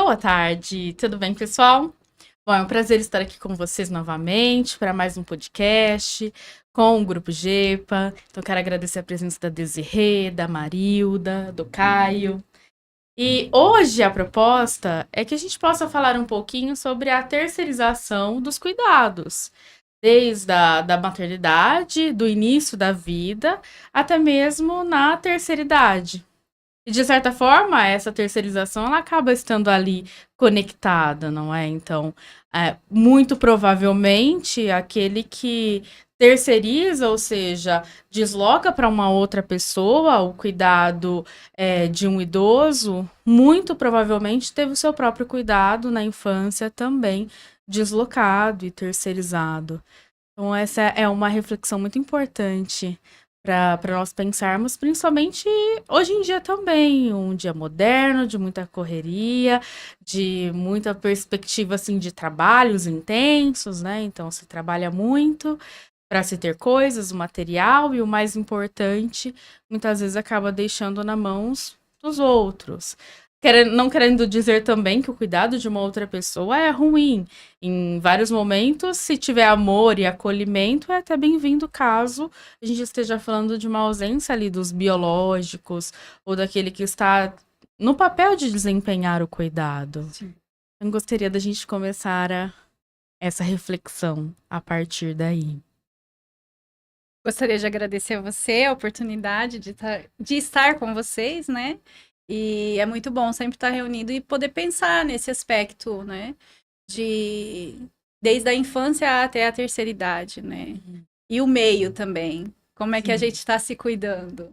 Boa tarde, tudo bem, pessoal? Bom, é um prazer estar aqui com vocês novamente para mais um podcast com o Grupo GEPA. Então, quero agradecer a presença da Desirê, da Marilda, do Caio. E hoje a proposta é que a gente possa falar um pouquinho sobre a terceirização dos cuidados, desde da maternidade, do início da vida, até mesmo na terceira idade. E de certa forma, essa terceirização ela acaba estando ali conectada, não é? Então, muito provavelmente, aquele que terceiriza, ou seja, desloca para uma outra pessoa o cuidado de um idoso, muito provavelmente teve o seu próprio cuidado na infância também deslocado e terceirizado. Então, essa é uma reflexão muito importante para nós pensarmos, principalmente hoje em dia também, um dia moderno, de muita correria, de muita perspectiva assim de trabalhos intensos, né? Então se trabalha muito para se ter coisas, o material e o mais importante, muitas vezes acaba deixando nas mãos dos outros. Não querendo dizer também que o cuidado de uma outra pessoa é ruim. Em vários momentos, se tiver amor e acolhimento, é até bem-vindo caso a gente esteja falando de uma ausência ali dos biológicos ou daquele que está no papel de desempenhar o cuidado. Sim. Eu gostaria da gente começar essa reflexão a partir daí. Gostaria de agradecer a você a oportunidade de estar com vocês, né? E é muito bom sempre estar reunido e poder pensar nesse aspecto, né? Desde a infância até a terceira idade, né? E o meio também. Como é que a gente está se cuidando?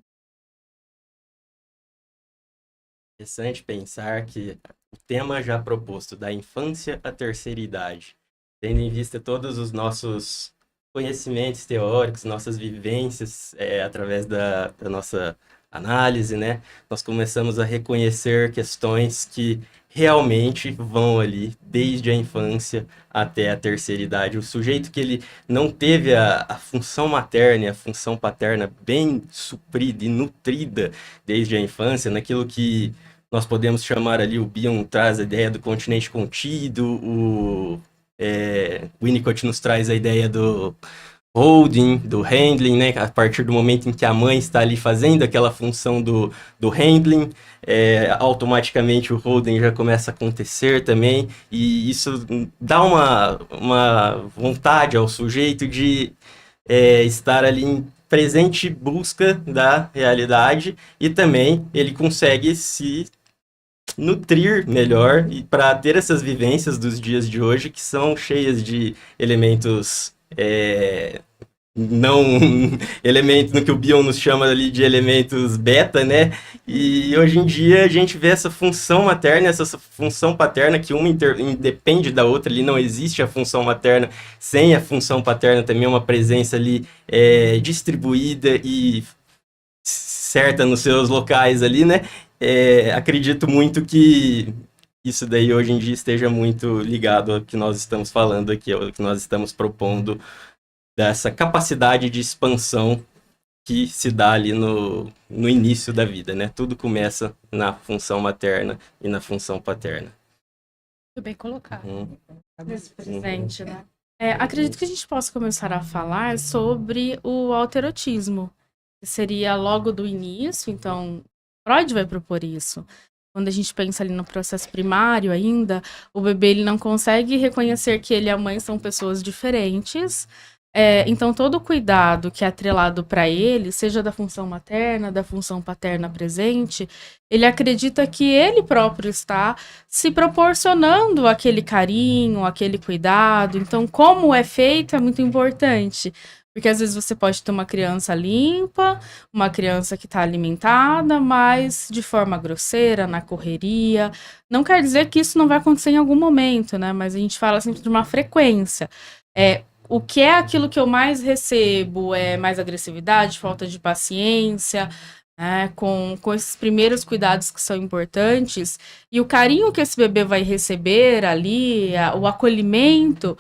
Interessante pensar que o tema já proposto da infância à terceira idade, tendo em vista todos os nossos conhecimentos teóricos, nossas vivências através da nossa análise, né? Nós começamos a reconhecer questões que realmente vão ali desde a infância até a terceira idade. O sujeito que ele não teve a função materna e a função paterna bem suprida e nutrida desde a infância, naquilo que nós podemos chamar ali, o Bion traz a ideia do continente contido, o Winnicott nos traz a ideia do holding, do handling, né? A partir do momento em que a mãe está ali fazendo aquela função do handling, automaticamente o holding já começa a acontecer também, e isso dá uma vontade ao sujeito de estar ali em presente busca da realidade, e também ele consegue se nutrir melhor e para ter essas vivências dos dias de hoje que são cheias de elementos não elementos no que o Bion nos chama ali de elementos beta, né? E hoje em dia a gente vê essa função materna, essa função paterna que uma independe da outra, ali não existe a função materna sem a função paterna, também uma presença ali distribuída e certa nos seus locais ali, né? Acredito muito que isso daí hoje em dia esteja muito ligado ao que nós estamos falando aqui, ao que nós estamos propondo, dessa capacidade de expansão que se dá ali no início da vida, né? Tudo começa na função materna e na função paterna. Muito bem colocado. Desse presente, né? Acredito que a gente possa começar a falar sobre o alterotismo, que seria logo do início, então Freud vai propor isso. Quando a gente pensa ali no processo primário ainda, o bebê ele não consegue reconhecer que ele e a mãe são pessoas diferentes. Então todo o cuidado que é atrelado para ele, seja da função materna, da função paterna presente, ele acredita que ele próprio está se proporcionando aquele carinho, aquele cuidado. Então como é feito é muito importante. Porque às vezes você pode ter uma criança limpa, uma criança que está alimentada, mas de forma grosseira, na correria. Não quer dizer que isso não vai acontecer em algum momento, né? Mas a gente fala sempre de uma frequência. O que é aquilo que eu mais recebo? É mais agressividade, falta de paciência, né? Com esses primeiros cuidados que são importantes. E o carinho que esse bebê vai receber ali, o acolhimento,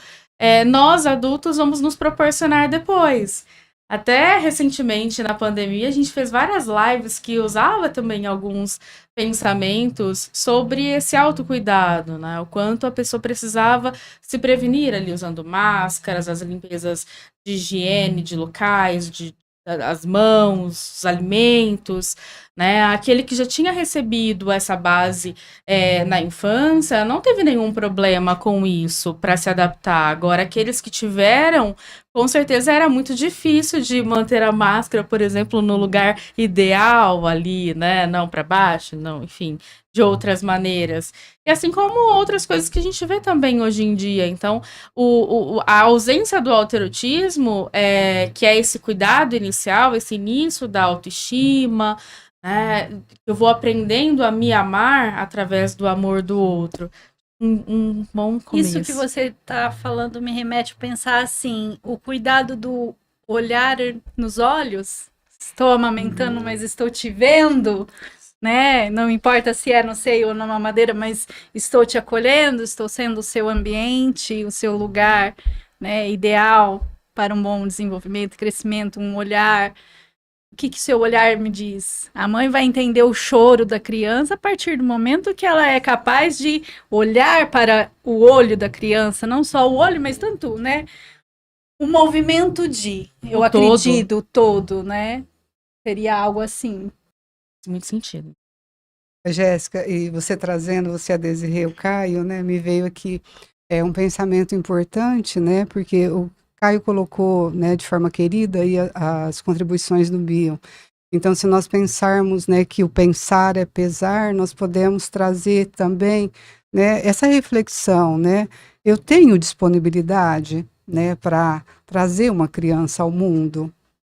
nós adultos vamos nos proporcionar depois. Até recentemente, na pandemia, a gente fez várias lives que usava também alguns pensamentos sobre esse autocuidado, né? O quanto a pessoa precisava se prevenir ali usando máscaras, as limpezas de higiene de locais, as mãos, os alimentos, né? Aquele que já tinha recebido essa base na infância não teve nenhum problema com isso para se adaptar. Agora, aqueles que tiveram, com certeza era muito difícil de manter a máscara, por exemplo, no lugar ideal ali, né? Não para baixo, não, enfim, de outras maneiras. E assim como outras coisas que a gente vê também hoje em dia. Então, a ausência do autoerotismo, que é esse cuidado inicial, esse início da autoestima, né? Eu vou aprendendo a me amar através do amor do outro. Um bom começo. Isso que você está falando me remete a pensar assim, o cuidado do olhar nos olhos. Estou amamentando, mas estou te vendo, né? Não importa se é no seio ou na mamadeira, mas estou te acolhendo, estou sendo o seu ambiente, o seu lugar, né, ideal para um bom desenvolvimento, crescimento, um olhar. O que seu olhar me diz? A mãe vai entender o choro da criança a partir do momento que ela é capaz de olhar para o olho da criança, não só o olho, mas tanto, né? O movimento eu acredito, todo, né? Seria algo assim. Faz muito sentido. Jéssica, e você trazendo, você a Desirê, o Caio, né? Me veio aqui um pensamento importante, né? Porque o Caio colocou, né, de forma querida aí as contribuições do Bion. Então, se nós pensarmos, né, que o pensar é pesar, nós podemos trazer também, né, essa reflexão, né? Eu tenho disponibilidade, né, para trazer uma criança ao mundo,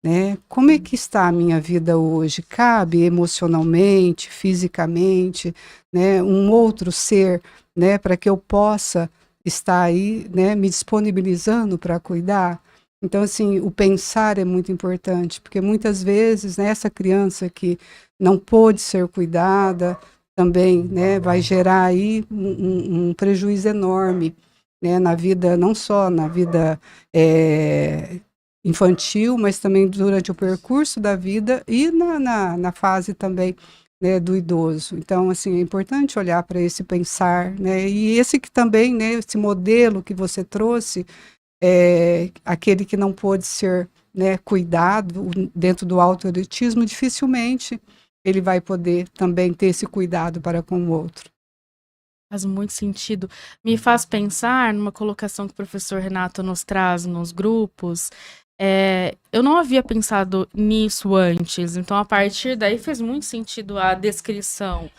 né? Como é que está a minha vida hoje? Cabe emocionalmente, fisicamente, né, um outro ser, né, para que eu possa está aí, né, me disponibilizando para cuidar. Então, assim, o pensar é muito importante, porque muitas vezes, né, essa criança que não pôde ser cuidada também, né, vai gerar aí um prejuízo enorme, né, na vida, não só na vida infantil, mas também durante o percurso da vida e na fase também, né, do idoso. Então, assim, é importante olhar para esse pensar, né, e esse que também, né, esse modelo que você trouxe, aquele que não pôde ser, né, cuidado dentro do autoerotismo, dificilmente ele vai poder também ter esse cuidado para com o outro. Faz muito sentido. Me faz pensar numa colocação que o professor Renato nos traz nos grupos. Eu não havia pensado nisso antes, então a partir daí fez muito sentido a descrição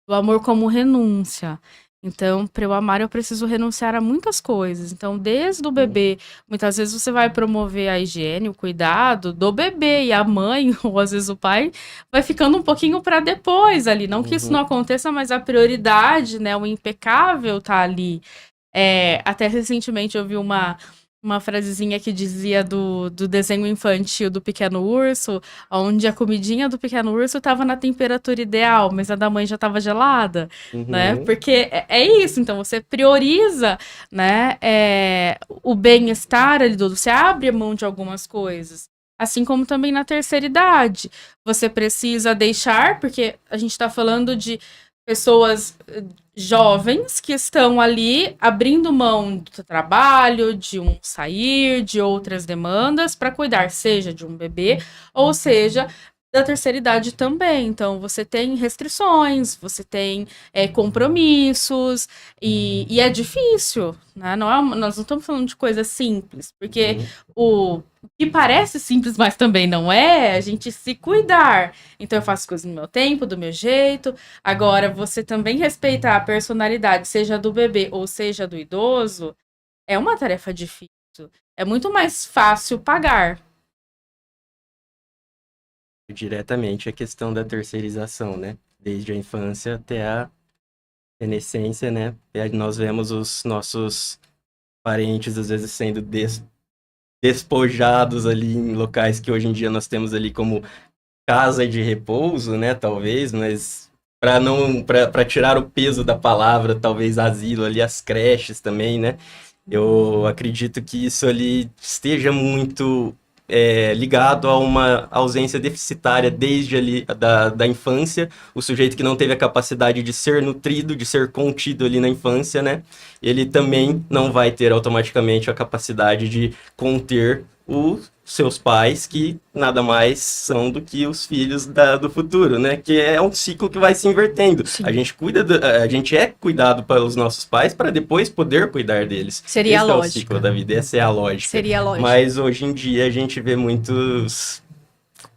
do amor como renúncia. Então, para eu amar, eu preciso renunciar a muitas coisas. Então, desde o bebê, muitas vezes você vai promover a higiene, o cuidado do bebê, e a mãe, ou às vezes o pai, vai ficando um pouquinho para depois ali. Não que isso não aconteça, mas a prioridade, né, o impecável tá ali. Até recentemente eu vi uma frasezinha que dizia do desenho infantil do Pequeno Urso, onde a comidinha do Pequeno Urso estava na temperatura ideal, mas a da mãe já estava gelada, né? Porque é isso, então você prioriza, né, o bem-estar ali, você abre mão de algumas coisas. Assim como também na terceira idade. Você precisa deixar, porque a gente está falando de pessoas jovens que estão ali abrindo mão do trabalho, de um sair, de outras demandas para cuidar, seja de um bebê, ou seja, da terceira idade também. Então, você tem restrições, você tem compromissos, e é difícil, né? Nós não estamos falando de coisa simples, porque o que parece simples, mas também não é, a gente se cuidar. Então, eu faço coisas no meu tempo, do meu jeito. Agora, você também respeitar a personalidade, seja do bebê ou seja do idoso, é uma tarefa difícil. É muito mais fácil pagar. Diretamente a questão da terceirização, né? Desde a infância até a senescência, né? Nós vemos os nossos parentes, às vezes, sendo despojados ali em locais que hoje em dia nós temos ali como casa de repouso, né? Talvez, mas para tirar o peso da palavra, talvez asilo ali, as creches também, né? Eu acredito que isso ali esteja muito ligado a uma ausência deficitária desde ali da infância, o sujeito que não teve a capacidade de ser nutrido, de ser contido ali na infância, né? Ele também não vai ter automaticamente a capacidade de conter os seus pais, que nada mais são do que os filhos do futuro, né? Que é um ciclo que vai se invertendo. Sim. A gente é cuidado pelos nossos pais para depois poder cuidar deles. Seria Esse a é o lógica. ciclo da vida, essa é a lógica. Seria a lógica. Mas hoje em dia a gente vê muitos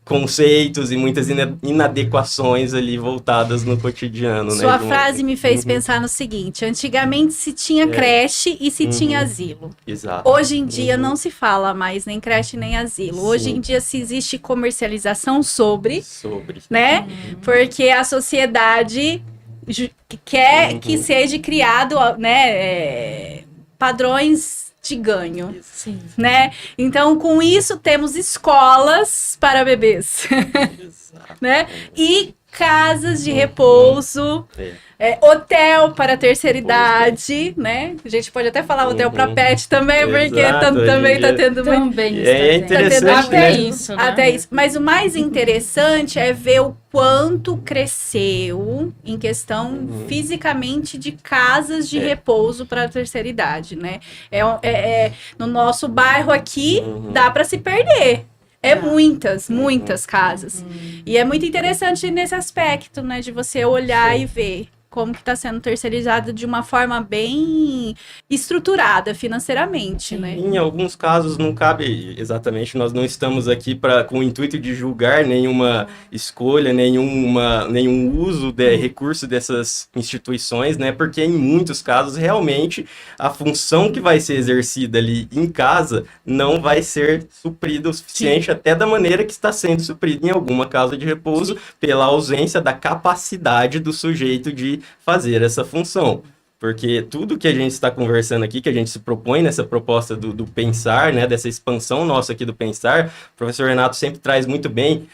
conceitos e muitas inadequações ali voltadas no cotidiano, né? Sua frase me fez pensar no seguinte: antigamente se tinha creche e se tinha asilo. Exato. Hoje em dia não se fala mais nem creche nem asilo. Hoje Sim. em dia se existe comercialização sobre, Sobre. né? Porque a sociedade quer que seja criado, né, padrões de ganho, Sim. né? Então, com isso, temos escolas para bebês, né? E casas de repouso, hotel para a terceira idade, né? A gente pode até falar hotel para pet também, porque Exato, também está tendo muito... Também É está interessante, tendo até né? isso, né? Até isso. Mas o mais interessante é ver o quanto cresceu em questão fisicamente de casas de repouso para a terceira idade, né? No nosso bairro aqui, dá para se perder. Muitas casas. E é muito interessante nesse aspecto, né? De você olhar e ver como que está sendo terceirizado de uma forma bem estruturada financeiramente, né? Em alguns casos não cabe exatamente, nós não estamos aqui com o intuito de julgar nenhuma escolha, nenhum uso de recurso dessas instituições, né? Porque em muitos casos, realmente, a função que vai ser exercida ali em casa não vai ser suprida o suficiente, até da maneira que está sendo suprida em alguma casa de repouso, pela ausência da capacidade do sujeito de fazer essa função. Porque tudo que a gente está conversando aqui, que a gente se propõe nessa proposta do pensar, né, dessa expansão nossa aqui do pensar, o professor Renato sempre traz muito bem,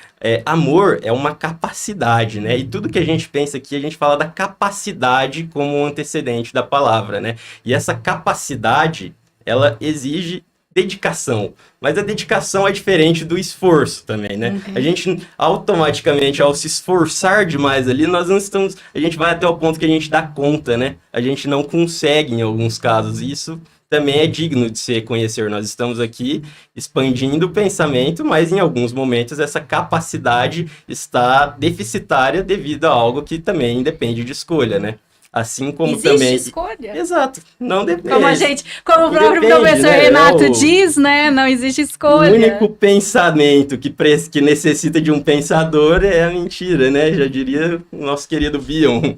amor é uma capacidade, né, e tudo que a gente pensa aqui, a gente fala da capacidade como um antecedente da palavra, né, e essa capacidade, ela exige dedicação, mas a dedicação é diferente do esforço também, né? A gente automaticamente, ao se esforçar demais ali, nós não estamos, a gente vai até o ponto que a gente dá conta, né? A gente não consegue em alguns casos, isso também é digno de se reconhecer. Nós estamos aqui expandindo o pensamento, mas em alguns momentos essa capacidade está deficitária devido a algo que também depende de escolha, né? Assim como Existe também... escolha? Exato, não depende. Como o próprio Depende, professor né? Renato diz, né? Não existe escolha. O único pensamento que necessita de um pensador é a mentira, né? Já diria o nosso querido Bion.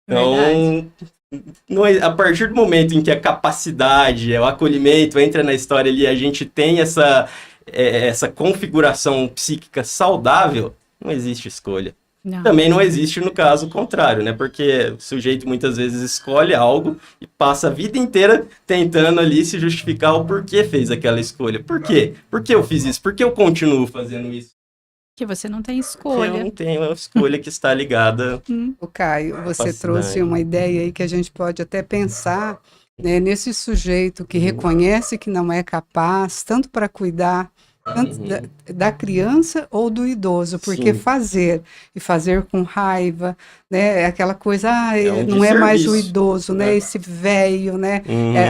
Então, a partir do momento em que a capacidade, o acolhimento entra na história ali, a gente tem essa configuração psíquica saudável, não existe escolha. Não. Também não existe no caso contrário, né? Porque o sujeito muitas vezes escolhe algo e passa a vida inteira tentando ali se justificar o porquê fez aquela escolha. Por quê? Por que eu fiz isso? Por que eu continuo fazendo isso? Que você não tem Porque eu escolha. não tenho a escolha que está ligada. O Caio, você Capacidade. trouxe uma ideia aí que a gente pode até pensar, né, nesse sujeito que reconhece que não é capaz, tanto para cuidar tanto da criança ou do idoso, porque Sim. fazer com raiva, né, é aquela coisa, um não é mais o desserviço, idoso, né, esse velho, né,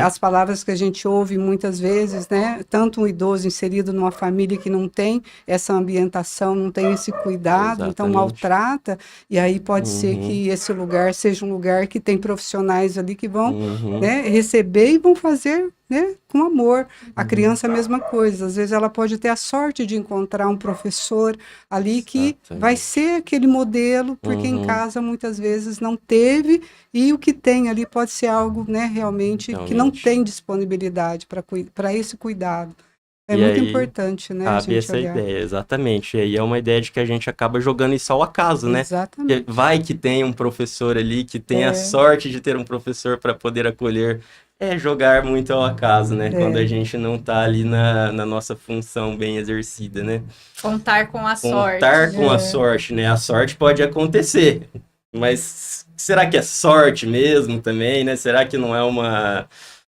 as palavras que a gente ouve muitas vezes, né, tanto um idoso inserido numa família que não tem essa ambientação, não tem esse cuidado, então Exatamente. maltrata, e aí pode ser que esse lugar seja um lugar que tem profissionais ali que vão, né, receber e vão fazer, né, com amor. A criança é a mesma coisa, às vezes ela pode ter a sorte de encontrar um professor ali que vai ser aquele modelo, porque em casa muitas vezes não teve, e o que tem ali pode ser algo, né, realmente que não tem disponibilidade para esse cuidado. É E muito aí, importante, né, a cabe gente essa olhar. ideia, exatamente. E aí é uma ideia de que a gente acaba jogando isso ao acaso, né? Exatamente. Porque vai que tem um professor ali, que tem a sorte de ter um professor para poder acolher. É jogar muito ao acaso, né? Quando a gente não tá ali na nossa função bem exercida, né? Contar com a sorte. Contar com a sorte, né? A sorte pode acontecer, mas será que é sorte mesmo também, né? Será que não é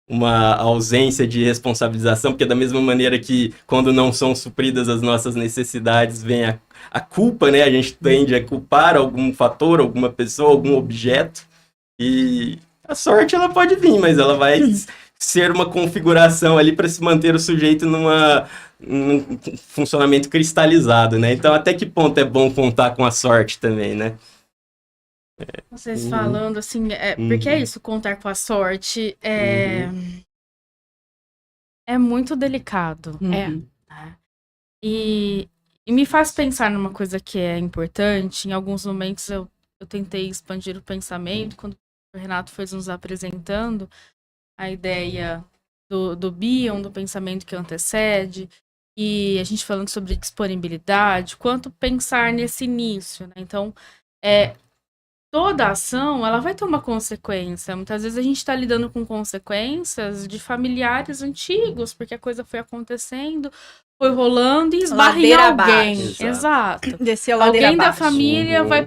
uma ausência de responsabilização, porque da mesma maneira que quando não são supridas as nossas necessidades, vem a culpa, né? A gente tende a culpar algum fator, alguma pessoa, algum objeto, e a sorte ela pode vir, mas ela vai ser uma configuração ali para se manter o sujeito num funcionamento cristalizado, né? Então, até que ponto é bom contar com a sorte também, né? Vocês falando assim, porque é isso, contar com a sorte é muito delicado. Uhum. Né? E me faz pensar numa coisa que é importante. Em alguns momentos eu tentei expandir o pensamento, quando o Renato foi nos apresentando a ideia do Bion, do pensamento que antecede, e a gente falando sobre disponibilidade, quanto pensar nesse início, né? Então, toda ação, ela vai ter uma consequência. Muitas vezes a gente está lidando com consequências de familiares antigos, porque a coisa foi acontecendo, foi rolando e esbarra em Ladeira alguém. abaixo. Exato. Desceu ladeira Alguém da abaixo. família vai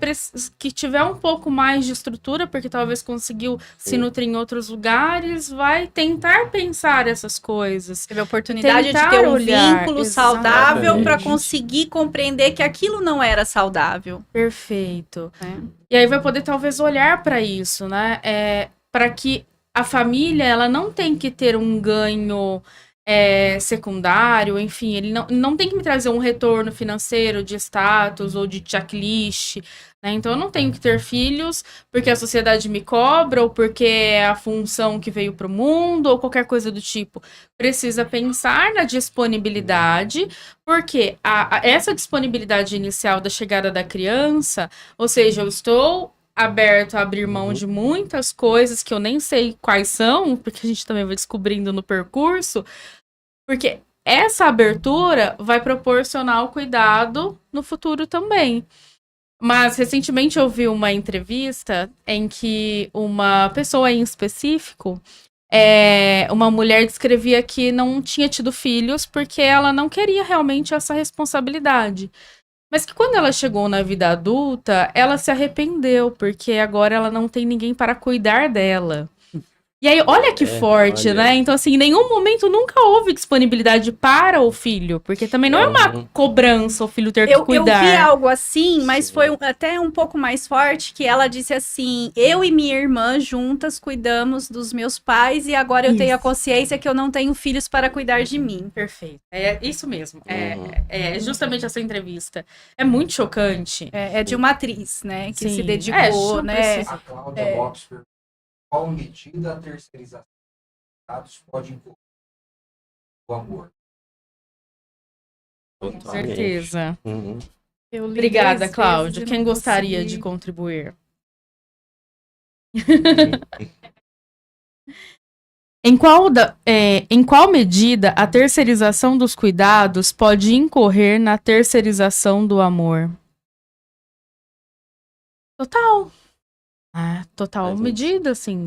que tiver um pouco mais de estrutura, porque talvez conseguiu se nutrir em outros lugares, vai tentar pensar essas coisas. Teve a oportunidade de Tentar ter um olhar, vínculo saudável para exatamente. conseguir compreender que aquilo não era saudável. Perfeito. Né? E aí vai poder talvez olhar para isso, né? Para que a família ela não tem que ter um ganho secundário, enfim, ele não tem que me trazer um retorno financeiro de status ou de checklist, né? Então eu não tenho que ter filhos porque a sociedade me cobra ou porque é a função que veio para o mundo ou qualquer coisa do tipo. Precisa pensar na disponibilidade, porque essa disponibilidade inicial da chegada da criança, ou seja, eu estou aberto a abrir mão de muitas coisas que eu nem sei quais são, porque a gente também vai descobrindo no percurso, porque essa abertura vai proporcionar o cuidado no futuro também. Mas recentemente eu vi uma entrevista em que uma pessoa em específico, uma mulher descrevia que não tinha tido filhos porque ela não queria realmente essa responsabilidade. Mas que quando ela chegou na vida adulta, ela se arrependeu, porque agora ela não tem ninguém para cuidar dela. E aí, olha que forte, olha. né? Então, assim, em nenhum momento nunca houve disponibilidade para o filho, porque também não é uma cobrança o filho ter que Eu cuidar. vi algo assim, mas foi até um pouco mais forte, que ela disse assim, eu e minha irmã juntas cuidamos dos meus pais e agora eu tenho a consciência que eu não tenho filhos para cuidar de mim. Perfeito. É isso mesmo. É justamente essa entrevista. É muito chocante. É de uma atriz, né, que Sim. se dedicou, né? A Cláudia Lopes perguntou qual medida a terceirização dos dados pode incluir o amor. Com certeza. Eu li Obrigada, 10 Cláudia. vezes e Quem não gostaria consegui. de contribuir? Em qual medida a terceirização dos cuidados pode incorrer na terceirização do amor? Total. Total Mas, medida, assim,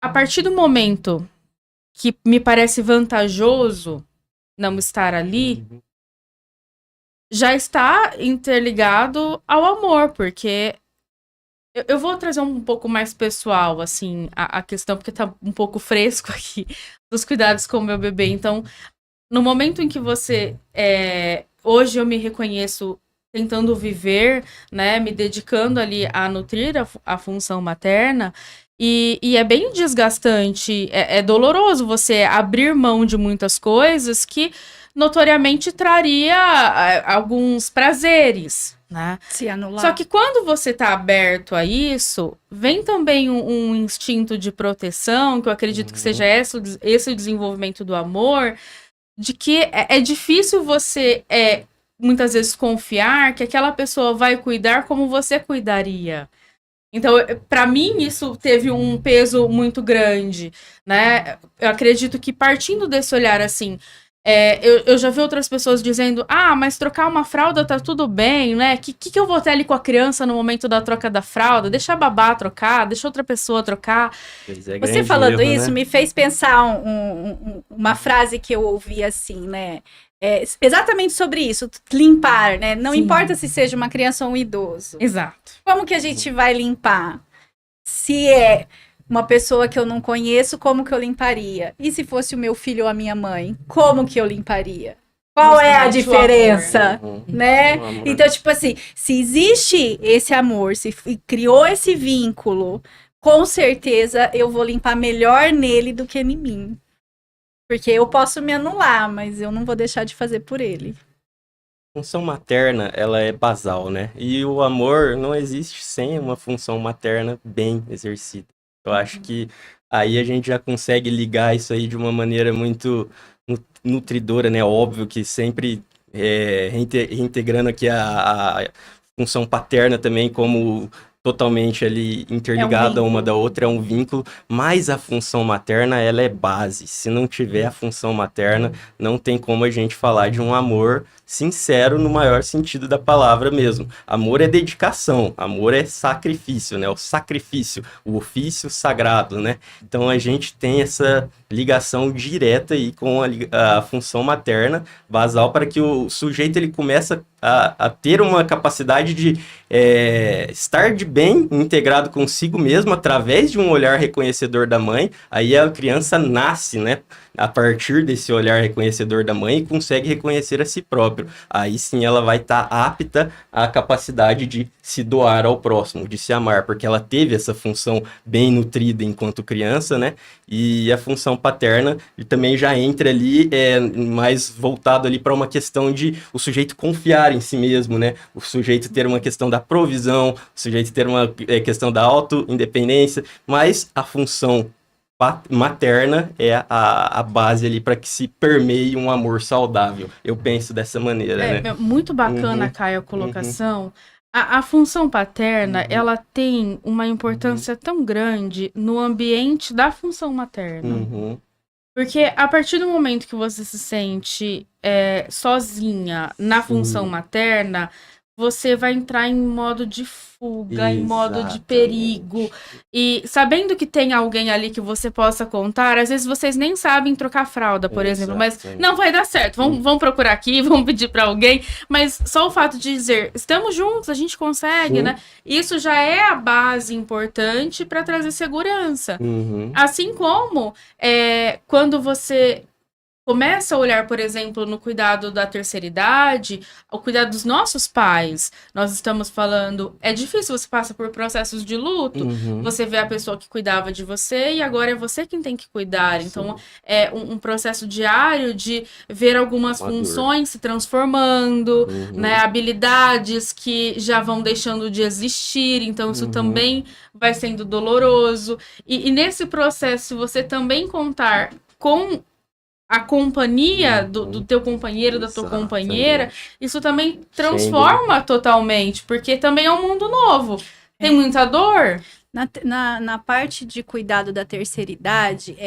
a partir do momento que me parece vantajoso não estar ali, já está interligado ao amor, porque eu vou trazer um pouco mais pessoal, assim, a questão, porque tá um pouco fresco aqui, dos cuidados com o meu bebê. Então, no momento em que você... hoje eu me reconheço tentando viver, né, me dedicando ali a nutrir a função materna, e é bem desgastante, é doloroso você abrir mão de muitas coisas que notoriamente traria alguns prazeres, né? Se anular. Só que quando você está aberto a isso, vem também um instinto de proteção, que eu acredito que seja esse o desenvolvimento do amor, de que é difícil você, muitas vezes, confiar que aquela pessoa vai cuidar como você cuidaria. Então, para mim, isso teve um peso muito grande, né? Eu acredito que partindo desse olhar, assim, eu já vi outras pessoas dizendo, mas trocar uma fralda tá tudo bem, né? Que eu vou ter ali com a criança no momento da troca da fralda? Deixa a babá trocar, deixa outra pessoa trocar. Você falando isso me fez pensar uma frase que eu ouvi assim, né? exatamente sobre isso, limpar, né? Não Sim. importa se seja uma criança ou um idoso. Exato. Como que a gente vai limpar? Se é uma pessoa que eu não conheço, como que eu limparia? E se fosse o meu filho ou a minha mãe, como que eu limparia? Qual é a Justamente o amor, diferença? Uhum. Né? O amor. Então, tipo assim, se existe esse amor, se criou esse vínculo, com certeza eu vou limpar melhor nele do que em mim. Porque eu posso me anular, mas eu não vou deixar de fazer por ele. A função materna, ela é basal, né? E o amor não existe sem uma função materna bem exercida. Eu acho que aí a gente já consegue ligar isso aí de uma maneira muito nutridora, né? Óbvio que sempre reintegrando aqui a função paterna também como totalmente ali interligada uma da outra, é um vínculo, mas a função materna, ela é base. Se não tiver a função materna, não tem como a gente falar de um amor sincero no maior sentido da palavra mesmo. Amor é dedicação, amor é sacrifício, né? O sacrifício, o ofício sagrado, né? Então a gente tem essa ligação direta aí com a função materna basal para que o sujeito ele começa a ter uma capacidade de estar de bem integrado consigo mesmo através de um olhar reconhecedor da mãe. Aí a criança nasce, né? A partir desse olhar reconhecedor da mãe e consegue reconhecer a si próprio. Aí sim ela vai estar apta à capacidade de se doar ao próximo, de se amar, porque ela teve essa função bem nutrida enquanto criança, né? E a função paterna também já entra ali mais voltado ali para uma questão de o sujeito confiar em si mesmo, né? O sujeito ter uma questão da provisão, o sujeito ter uma questão da auto-independência, mas a função materna é a base ali para que se permeie um amor saudável. Eu penso dessa maneira, né? Muito bacana, Caio, a colocação. A função paterna, ela tem uma importância tão grande no ambiente da função materna. Porque a partir do momento que você se sente sozinha na função materna, você vai entrar em modo de fuga, em modo de perigo. E sabendo que tem alguém ali que você possa contar, às vezes vocês nem sabem trocar fralda, por exemplo, mas não vai dar certo. Vamos procurar aqui, vamos pedir para alguém. Mas só o fato de dizer, estamos juntos, a gente consegue, né? Isso já é a base importante para trazer segurança. Assim como quando você começa a olhar, por exemplo, no cuidado da terceira idade, o cuidado dos nossos pais. Nós estamos falando, é difícil, você passa por processos de luto, você vê a pessoa que cuidava de você e agora é você quem tem que cuidar. Então, é um processo diário de ver algumas funções se transformando, né, habilidades que já vão deixando de existir, então isso também vai sendo doloroso. E nesse processo, você também contar com a companhia do teu companheiro, da tua companheira, isso também transforma totalmente, porque também é um mundo novo. Tem muita dor. Na parte de cuidado da terceira idade,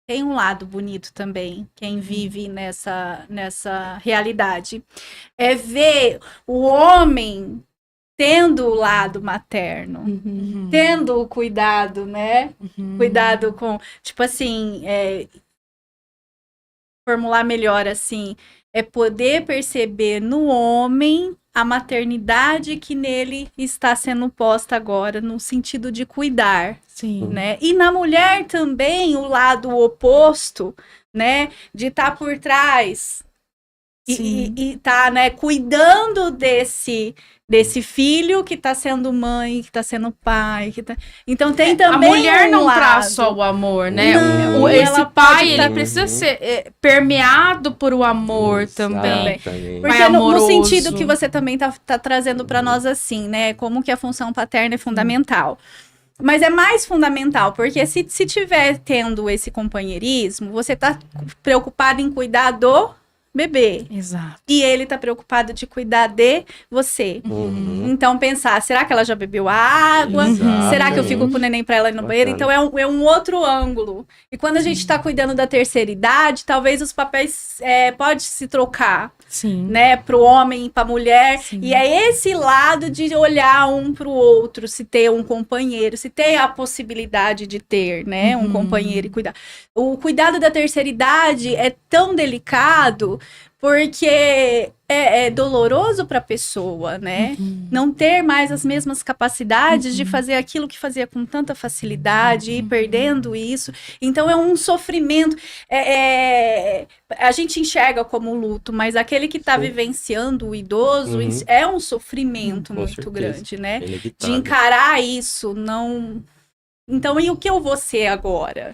tem um lado bonito também, quem vive nessa realidade. É ver o homem tendo o lado materno, tendo o cuidado, né? Cuidado com, tipo assim, formular melhor assim, é poder perceber no homem a maternidade que nele está sendo posta agora, no sentido de cuidar, né? E na mulher também o lado oposto, né? De estar por trás e tá, né, cuidando desse filho que tá sendo mãe, que tá sendo pai, então tem também a mulher não lado. traz só o amor, né? Não, esse pai, ele precisa ser permeado por o amor também. Porque no sentido que você também tá trazendo para nós assim, né? Como que a função paterna é fundamental. Mas é mais fundamental, porque se tiver tendo esse companheirismo, você tá preocupado em cuidar do bebê. Exato. E ele tá preocupado de cuidar de você. Então pensar, será que ela já bebeu água? Será que eu fico com o neném pra ela ir no banheiro? Então é um outro ângulo. E quando a gente tá cuidando da terceira idade, talvez os papéis pode se trocar. Sim. né, para o homem, para a mulher, Sim. e é esse lado de olhar um para o outro, se ter um companheiro, se ter a possibilidade de ter, né, um companheiro e cuidar. O cuidado da terceira idade é tão delicado porque é doloroso para a pessoa, né? Não ter mais as mesmas capacidades de fazer aquilo que fazia com tanta facilidade, ir perdendo isso. Então é um sofrimento. A gente enxerga como luto, mas aquele que está vivenciando o idoso é um sofrimento Com muito certeza. grande, né? É De inevitável. encarar isso, não. Então, e o que eu vou ser agora?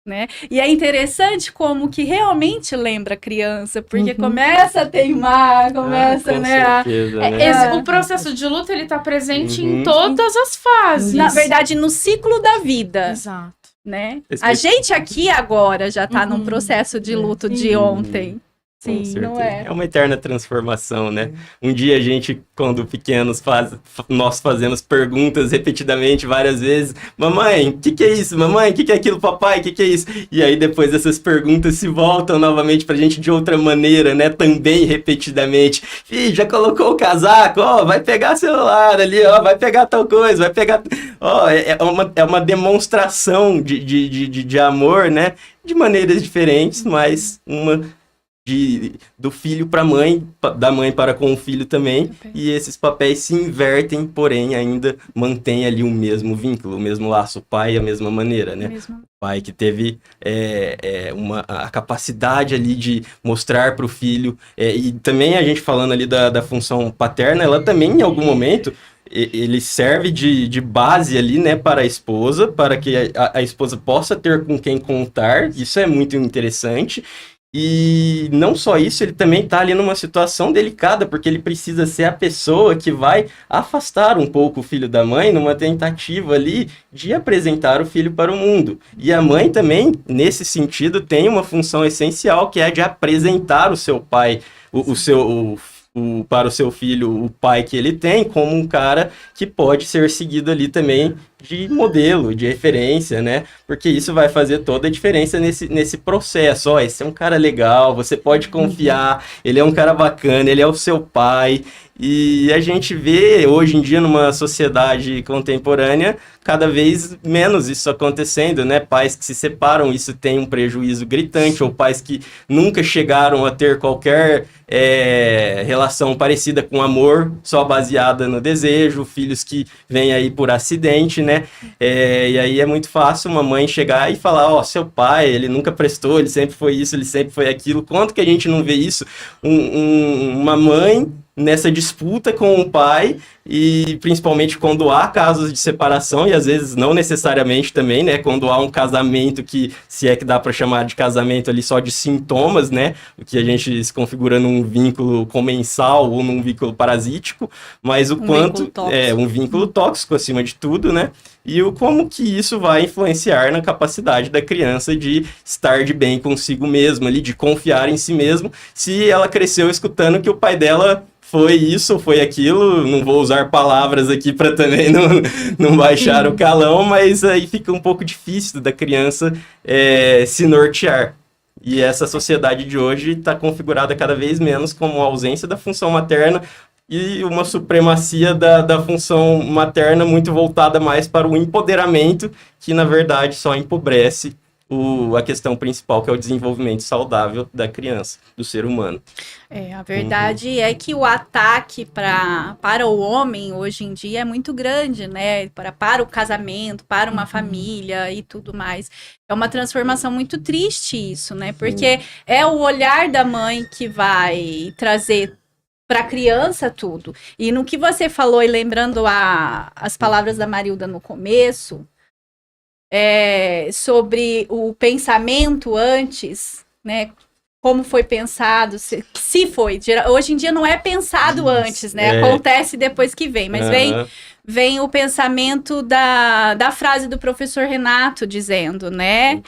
Né? E é interessante como que realmente lembra a criança, porque começa a teimar, começa, com né? certeza, né? O processo de luto, ele tá presente Uhum. em todas as fases. Na verdade, no ciclo da vida, Exato. né? Esse- A gente aqui agora já tá num processo de luto de ontem. Com Sim, certeza. não é? É uma eterna transformação, né? Um dia a gente, quando pequenos, nós fazemos perguntas repetidamente, várias vezes. Mamãe, o que é isso? Mamãe, o que é aquilo? Papai, o que é isso? E aí depois essas perguntas se voltam novamente pra gente de outra maneira, né? Também repetidamente. Filho, já colocou o casaco? Ó, vai pegar celular ali, ó, vai pegar tal coisa, vai pegar... Ó, é uma demonstração de amor, né? De maneiras diferentes, mas uma... do filho para a mãe, da mãe para com o filho também, e esses papéis se invertem, porém ainda mantém ali o mesmo vínculo, o mesmo laço, o pai a mesma maneira, né? O pai que teve a capacidade ali de mostrar para o filho, e também a gente falando ali da função paterna, ela também em algum momento ele serve de base ali, né, para a esposa, para que a esposa possa ter com quem contar, isso é muito interessante. E não só isso, ele também está ali numa situação delicada, porque ele precisa ser a pessoa que vai afastar um pouco o filho da mãe numa tentativa ali de apresentar o filho para o mundo. E a mãe também, nesse sentido, tem uma função essencial, que é de apresentar o seu pai, para o seu filho, o pai que ele tem, como um cara que pode ser seguido ali também de modelo, de referência, né? Porque isso vai fazer toda a diferença nesse processo. Ó, esse é um cara legal, você pode confiar, ele é um cara bacana, ele é o seu pai. E a gente vê hoje em dia numa sociedade contemporânea cada vez menos isso acontecendo, né? Pais que se separam, isso tem um prejuízo gritante, ou pais que nunca chegaram a ter qualquer relação parecida com amor, só baseada no desejo, filhos que vêm aí por acidente, né? E aí é muito fácil uma mãe chegar e falar, ó, seu pai, ele nunca prestou, ele sempre foi isso, ele sempre foi aquilo. Quanto que a gente não vê isso? Uma mãe nessa disputa com o pai, e principalmente quando há casos de separação, e às vezes não necessariamente também, né, quando há um casamento que, se é que dá para chamar de casamento ali só de sintomas, né, o que a gente se configura num vínculo comensal ou num vínculo parasítico, mas o quanto é um vínculo tóxico acima de tudo, né, e como que isso vai influenciar na capacidade da criança de estar de bem consigo mesma, ali, de confiar em si mesmo, se ela cresceu escutando que o pai dela foi isso, foi aquilo, não vou usar palavras aqui para também não baixar o calão, mas aí fica um pouco difícil da criança se nortear. E essa sociedade de hoje está configurada cada vez menos como a ausência da função materna e uma supremacia da função materna muito voltada mais para o empoderamento, que na verdade só empobrece a questão principal, que é o desenvolvimento saudável da criança, do ser humano. A verdade é que o ataque para o homem hoje em dia é muito grande, né? Para o casamento, para uma família e tudo mais. É uma transformação muito triste isso, né? Porque é o olhar da mãe que vai trazer para a criança tudo. E no que você falou, e lembrando as palavras da Marilda no começo, sobre o pensamento antes, né? Como foi pensado, se foi. Hoje em dia não é pensado antes, né? Acontece depois que vem, mas vem o pensamento da frase do professor Renato dizendo, né?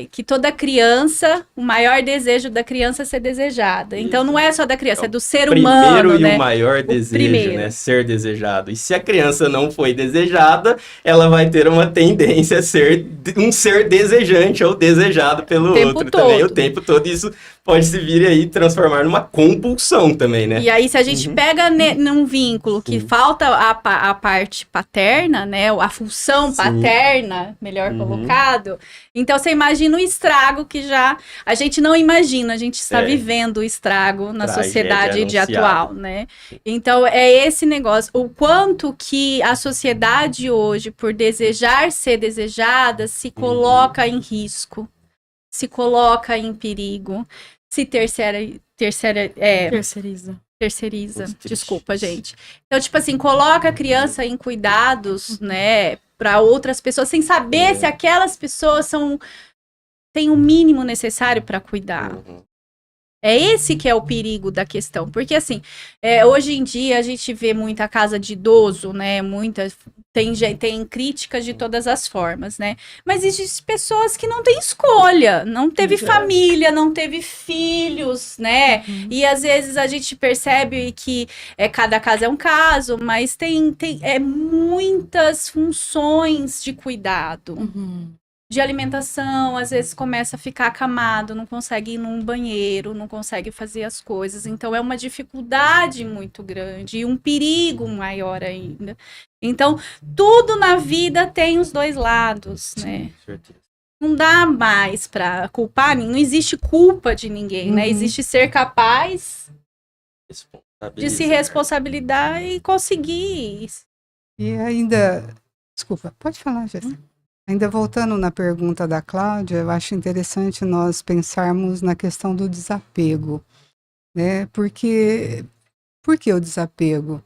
Que toda criança, o maior desejo da criança é ser desejada. Então não é só da criança, é do ser humano, primeiro e né? o maior desejo, né? Ser desejado. E se a criança não foi desejada, ela vai ter uma tendência a ser um ser desejante ou desejado pelo outro também o tempo todo. Isso pode se vir aí e transformar numa compulsão também, né? E aí, se a gente pega num vínculo que Sim. falta a parte paterna, né? A função Sim. paterna, melhor Uhum. colocado. Então, você imagina o estrago que já... A gente não imagina, a gente está vivendo o estrago na Tragédia sociedade de anunciada. atual, né? Então, é esse negócio. O quanto que a sociedade hoje, por desejar ser desejada, se coloca em risco, se coloca em perigo, se Terceiriza. terceiriza. Muito triste. Desculpa, gente. Então, tipo assim, coloca a criança em cuidados, né, para outras pessoas, sem saber se aquelas pessoas têm o mínimo necessário para cuidar. Uhum. É esse que é o perigo da questão. Porque, assim, hoje em dia a gente vê muita casa de idoso, né? Tem críticas de todas as formas, né? Mas existem pessoas que não têm escolha, não teve família, não teve filhos, né? E às vezes a gente percebe que cada caso é um caso, mas tem muitas funções de cuidado. Uhum. De alimentação, às vezes começa a ficar acamado, não consegue ir num banheiro, não consegue fazer as coisas. Então, é uma dificuldade muito grande e um perigo maior ainda. Então, tudo na vida tem os dois lados, né? Com certeza. Não dá mais para culpar, não existe culpa de ninguém, né? Existe ser capaz de se responsabilizar e conseguir isso. E ainda, desculpa, pode falar, Jéssica. Ainda voltando na pergunta da Cláudia, eu acho interessante nós pensarmos na questão do desapego, né? Por que o desapego?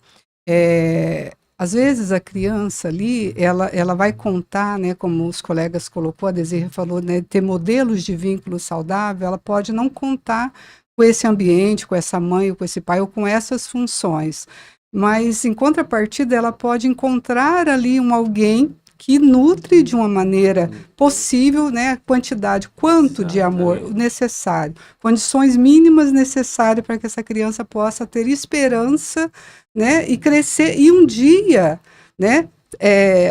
Às vezes a criança ali, ela vai contar, né, como os colegas colocou, a Desirê falou, né, ter modelos de vínculo saudável, ela pode não contar com esse ambiente, com essa mãe, ou com esse pai, ou com essas funções. Mas, em contrapartida, ela pode encontrar ali alguém que nutre de uma maneira possível, né, a quantidade, quanto de amor necessário, condições mínimas necessárias para que essa criança possa ter esperança, né, e crescer, e um dia, né,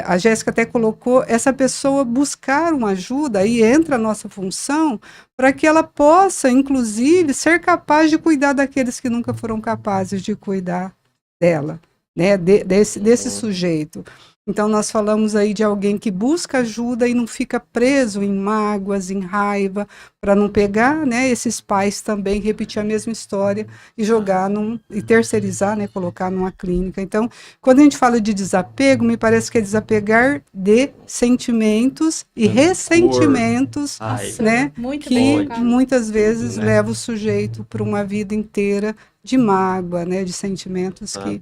a Jéssica até colocou, essa pessoa buscar uma ajuda, aí entra a nossa função, para que ela possa, inclusive, ser capaz de cuidar daqueles que nunca foram capazes de cuidar dela, né, desse sujeito. Então, nós falamos aí de alguém que busca ajuda e não fica preso em mágoas, em raiva, para não pegar, né, esses pais também, repetir a mesma história e jogar e terceirizar, né, colocar numa clínica. Então, quando a gente fala de desapego, me parece que é desapegar de sentimentos e ressentimentos, né, Muito que bem colocado. muitas vezes leva o sujeito para uma vida inteira de mágoa, né, de sentimentos que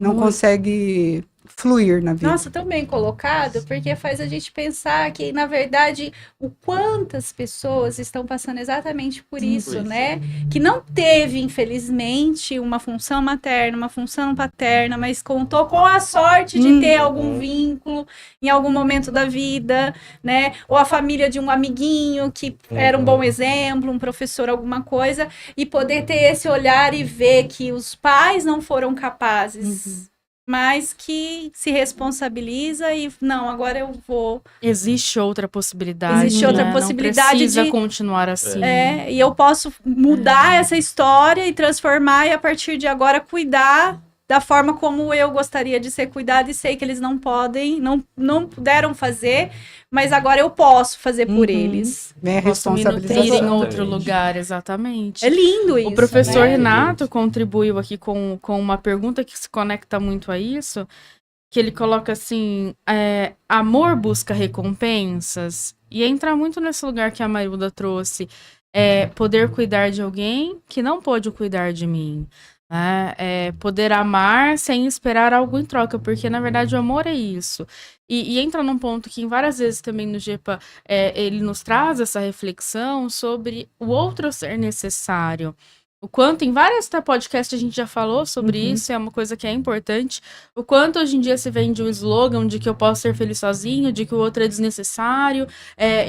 não consegue fluir na vida. Nossa, tão bem colocado, porque faz a gente pensar que, na verdade, o quantas pessoas estão passando exatamente por isso, né? Que não teve, infelizmente, uma função materna, uma função paterna, mas contou com a sorte de ter algum vínculo em algum momento da vida, né? Ou a família de um amiguinho que era um bom exemplo, um professor, alguma coisa, e poder ter esse olhar e ver que os pais não foram capazes. Mas que se responsabiliza e não, agora eu vou. Existe outra possibilidade. Existe outra né? possibilidade Não precisa de continuar assim. e eu posso mudar essa história e transformar e a partir de agora cuidar da forma como eu gostaria de ser cuidada e sei que eles não podem, não puderam fazer, mas agora eu posso fazer por eles. Minha Posso me nutrir responsabilização. em outro lugar, exatamente. É lindo isso. O professor né? Renato contribuiu aqui com uma pergunta que se conecta muito a isso, que ele coloca assim, amor busca recompensas, e entra muito nesse lugar que a Marilda trouxe, poder cuidar de alguém que não pôde cuidar de mim. Poder amar sem esperar algo em troca, porque na verdade o amor é isso. E entra num ponto que em várias vezes também no GEPA ele nos traz essa reflexão sobre o outro ser necessário. O quanto, em vários podcasts a gente já falou sobre isso, é uma coisa que é importante. O quanto hoje em dia se vende o slogan de que eu posso ser feliz sozinho, de que o outro é desnecessário,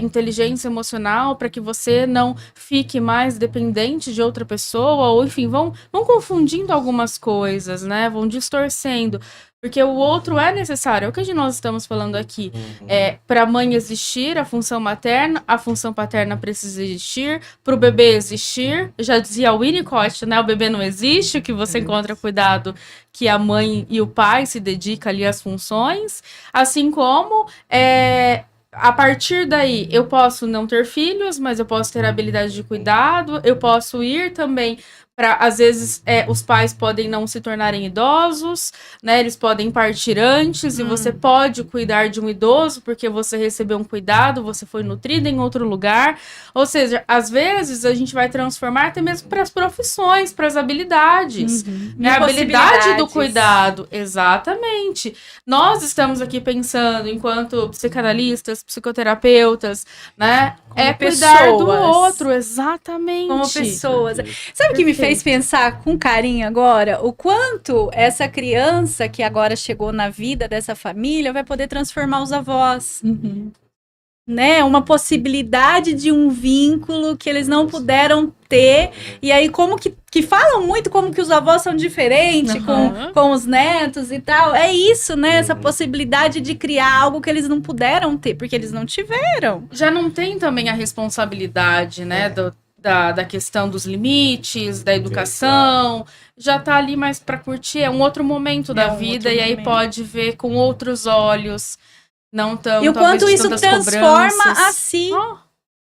inteligência emocional, para que você não fique mais dependente de outra pessoa, ou enfim, vão confundindo algumas coisas, né? Vão distorcendo. Porque o outro é necessário, é o que nós estamos falando aqui. Para a mãe existir, a função materna, a função paterna precisa existir, para o bebê existir, já dizia o Winnicott, né? O bebê não existe, o que você encontra cuidado que a mãe e o pai se dedicam ali às funções, assim como a partir daí eu posso não ter filhos, mas eu posso ter a habilidade de cuidado, eu posso ir também às vezes, os pais podem não se tornarem idosos, né? Eles podem partir antes e você pode cuidar de um idoso porque você recebeu um cuidado, você foi nutrida em outro lugar. Ou seja, às vezes a gente vai transformar até mesmo para as profissões, para as habilidades. Né? A habilidade do cuidado, exatamente. Nós estamos aqui pensando, enquanto psicanalistas, psicoterapeutas, né? Como cuidar do pessoas. outro, exatamente. Como pessoas. Sabe o que me fez pensar com carinho agora? O quanto essa criança que agora chegou na vida dessa família vai poder transformar os avós. Né? Uma possibilidade de um vínculo que eles não puderam ter. E aí, como que falam muito como que os avós são diferentes com os netos e tal. É isso, né? Essa possibilidade de criar algo que eles não puderam ter, porque eles não tiveram. Já não tem também a responsabilidade, né? Da questão dos limites, da educação, já tá ali mais para curtir, é um outro momento da vida, e aí pode ver com outros olhos, não tão. E o quanto isso transforma a si.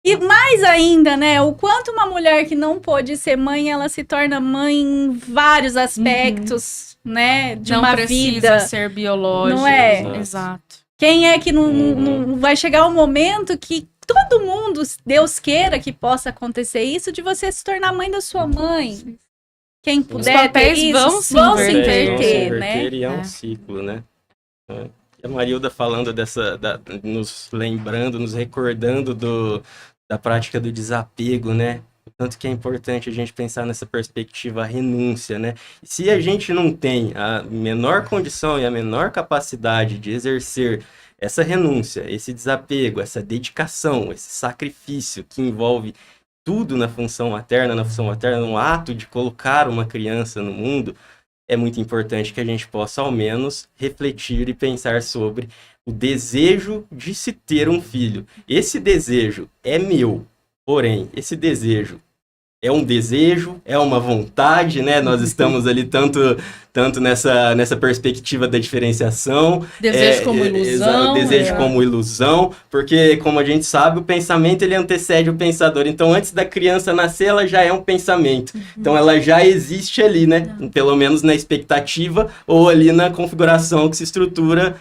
E mais ainda, né? O quanto uma mulher que não pôde ser mãe, ela se torna mãe em vários aspectos, né? De não uma precisa vida. Ser biológico. Não é? Exato. Quem é que não vai chegar um momento que todo mundo, Deus queira que possa acontecer isso, de você se tornar mãe da sua mãe. Quem puder ter isso, vão se inverter, né? E é um ciclo, né? A Marilda falando nos lembrando, nos recordando da prática do desapego, né? O tanto que é importante a gente pensar nessa perspectiva, a renúncia, né? E se a gente não tem a menor condição e a menor capacidade de exercer essa renúncia, esse desapego, essa dedicação, esse sacrifício que envolve tudo na função materna, no ato de colocar uma criança no mundo, é muito importante que a gente possa, ao menos, refletir e pensar sobre o desejo de se ter um filho. Esse desejo é meu, porém, esse desejo é um desejo, é uma vontade, né? Nós estamos ali tanto nessa perspectiva da diferenciação. Desejo como ilusão. Desejo como ilusão, porque, como a gente sabe, o pensamento ele antecede o pensador. Então, antes da criança nascer, ela já é um pensamento. Então, ela já existe ali, né? Pelo menos na expectativa ou ali na configuração que se estrutura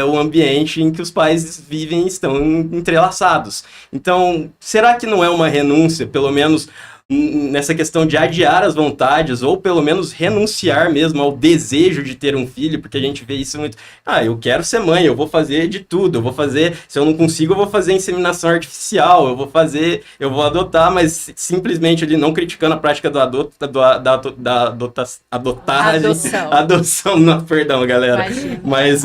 o ambiente em que os pais vivem e estão entrelaçados. Então, será que não é uma renúncia, pelo menos nessa questão de adiar as vontades, ou pelo menos renunciar mesmo ao desejo de ter um filho, porque a gente vê isso muito, eu quero ser mãe, eu vou fazer de tudo, eu vou fazer, se eu não consigo, eu vou fazer inseminação artificial, eu vou adotar, mas simplesmente ali não criticando a prática do adoção, não, perdão, galera, mas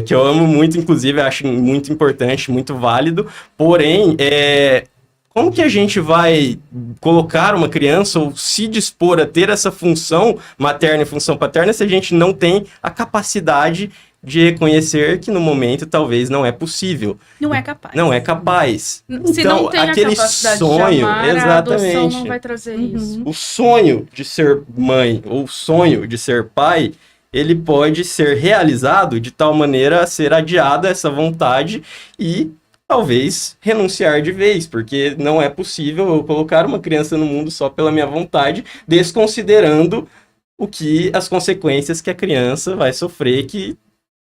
que eu amo muito, inclusive, acho muito importante, muito válido, porém, como que a gente vai colocar uma criança ou se dispor a ter essa função materna e função paterna se a gente não tem a capacidade de reconhecer que no momento talvez não é possível. Não é capaz. Não é capaz. Se então, não tem aquele a capacidade sonho, de amar, exatamente. A adoção não vai trazer isso. O sonho de ser mãe ou o sonho de ser pai, ele pode ser realizado de tal maneira a ser adiada essa vontade e talvez renunciar de vez, porque não é possível eu colocar uma criança no mundo só pela minha vontade, desconsiderando as consequências que a criança vai sofrer, que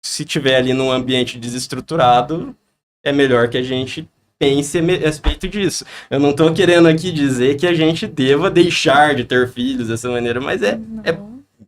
se tiver ali num ambiente desestruturado, é melhor que a gente pense a respeito disso. Eu não estou querendo aqui dizer que a gente deva deixar de ter filhos dessa maneira, mas é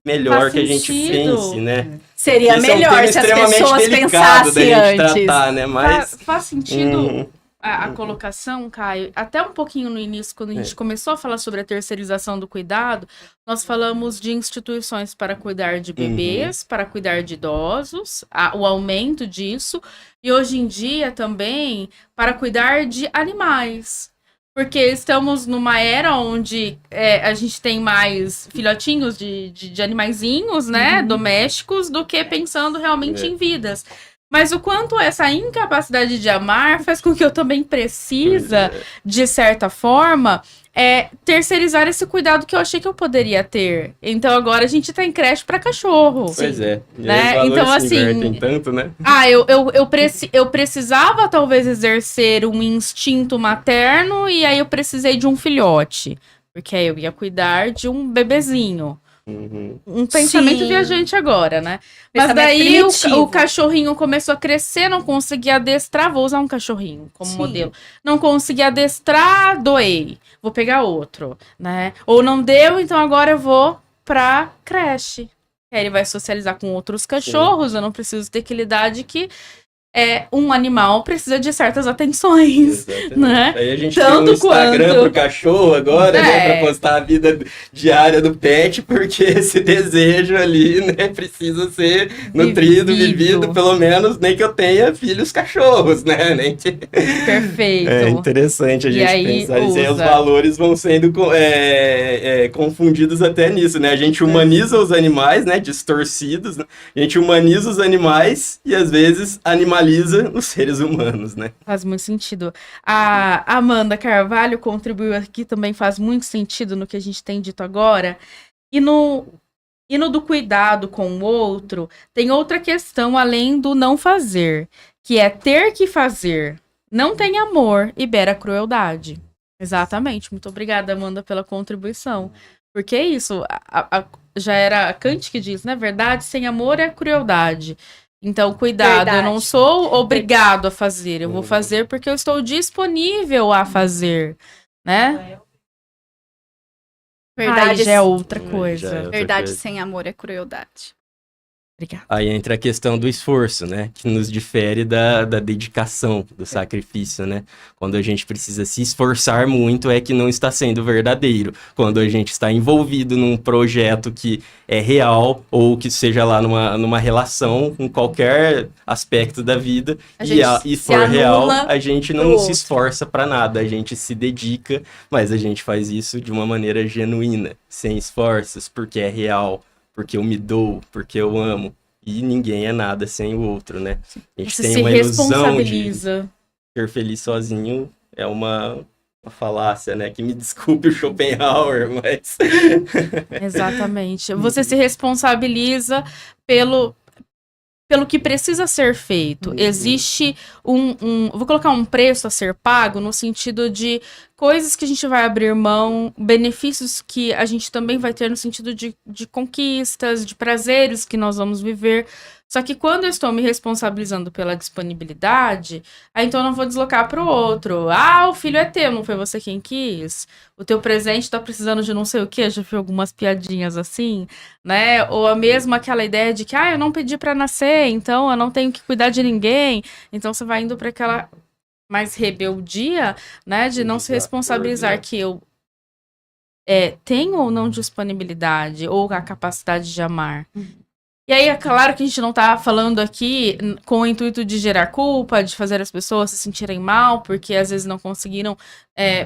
melhor que a gente pense, né? Seria melhor se as pessoas pensassem antes. Tratar, né? Mas faz sentido a colocação, Caio. Até um pouquinho no início, quando a gente começou a falar sobre a terceirização do cuidado, nós falamos de instituições para cuidar de bebês, para cuidar de idosos, o aumento disso, e hoje em dia também para cuidar de animais. Porque estamos numa era onde a gente tem mais filhotinhos de animaizinhos, né, domésticos, do que pensando realmente em vidas. Mas o quanto essa incapacidade de amar faz com que eu também precisa, de certa forma, terceirizar esse cuidado que eu achei que eu poderia ter. Então agora a gente tá em creche para cachorro. Pois é. E Né? aí os Então, valores se assim, invertem tanto, né? Eu precisava talvez exercer um instinto materno e aí eu precisei de um filhote. Porque aí eu ia cuidar de um bebezinho. Uhum. Um pensamento Sim. viajante agora, né? Mas Pensamento daí o primitivo. cachorrinho começou a crescer, não conseguia adestrar, vou usar um cachorrinho como Sim. modelo. Não conseguia adestrar, doei. Vou pegar outro, né? Ou não deu, então agora eu vou pra creche. Aí ele vai socializar com outros cachorros, eu não preciso ter que lidar de que um animal precisa de certas atenções. Exatamente. Né? Aí a gente Tanto tem um Instagram quanto- pro cachorro agora, né? Pra postar a vida diária do pet, porque esse desejo ali, né? Precisa ser nutrido, vivido, pelo menos, nem que eu tenha filhos cachorros, né? Nem que... Perfeito. É interessante a E gente aí, pensar isso. E aí os usa. valores vão sendo confundidos até nisso, né? A gente humaniza os animais, né? Distorcidos, né? A gente humaniza os animais e às vezes animaliza os seres humanos, né? Faz muito sentido. A Amanda Carvalho contribuiu aqui, também faz muito sentido no que a gente tem dito agora. E no do cuidado com o outro, tem outra questão além do não fazer, que é ter que fazer. Não tem amor, ibera crueldade. Exatamente. Muito obrigada, Amanda, pela contribuição. Porque é isso, já era Kant que diz, né? Verdade sem amor é crueldade. Então, cuidado, eu não Verdade. sou obrigado a fazer, eu vou fazer porque eu estou disponível a fazer, né? Verdade, Aí já é outra Já coisa. é outra verdade coisa. sem amor é crueldade. Obrigada. Aí entra a questão do esforço, né? Que nos difere da dedicação, do sacrifício, né? Quando a gente precisa se esforçar muito é que não está sendo verdadeiro. Quando a gente está envolvido num projeto que é real ou que seja lá numa relação com qualquer aspecto da vida e se for real, anula a gente pro não se outro. esforça para nada, a gente se dedica, mas a gente faz isso de uma maneira genuína, sem esforços, porque é real. Porque eu me dou, porque eu amo. E ninguém é nada sem o outro, né? A gente Você tem se uma ilusão de responsabiliza. ser feliz sozinho. É uma falácia, né? Que me desculpe o Schopenhauer, mas... Exatamente. Você se responsabiliza pelo que precisa ser feito. Existe vou colocar um preço a ser pago no sentido de coisas que a gente vai abrir mão, benefícios que a gente também vai ter no sentido de conquistas, de prazeres que nós vamos viver. Só que quando eu estou me responsabilizando pela disponibilidade, aí então eu não vou deslocar para o outro. Ah, o filho é teu, não foi você quem quis. O teu presente tá precisando de não sei o quê. Já vi algumas piadinhas assim, né? Ou a mesma aquela ideia de que, eu não pedi para nascer, então eu não tenho que cuidar de ninguém. Então você vai indo para aquela mais rebeldia, né? De não se responsabilizar que eu tenho ou não disponibilidade ou a capacidade de amar. E aí, é claro que a gente não tá falando aqui com o intuito de gerar culpa, de fazer as pessoas se sentirem mal, porque às vezes não conseguiram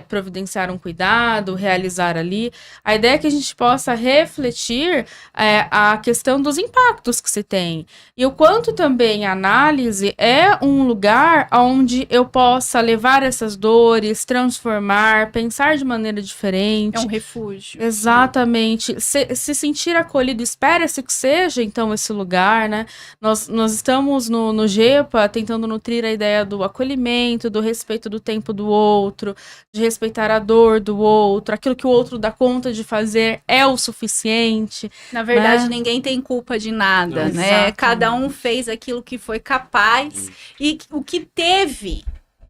providenciar um cuidado, realizar ali. A ideia é que a gente possa refletir a questão dos impactos que se tem. E o quanto também a análise é um lugar onde eu possa levar essas dores, transformar, pensar de maneira diferente. É um refúgio. Exatamente. Se sentir acolhido, espera-se que seja, então, esse lugar, né? Nós estamos no GEPA tentando nutrir a ideia do acolhimento, do respeito do tempo do outro, de respeitar a dor do outro, aquilo que o outro dá conta de fazer é o suficiente. Na verdade, né? ninguém tem culpa de nada, Não, né? exatamente. Cada um fez aquilo que foi capaz e o que teve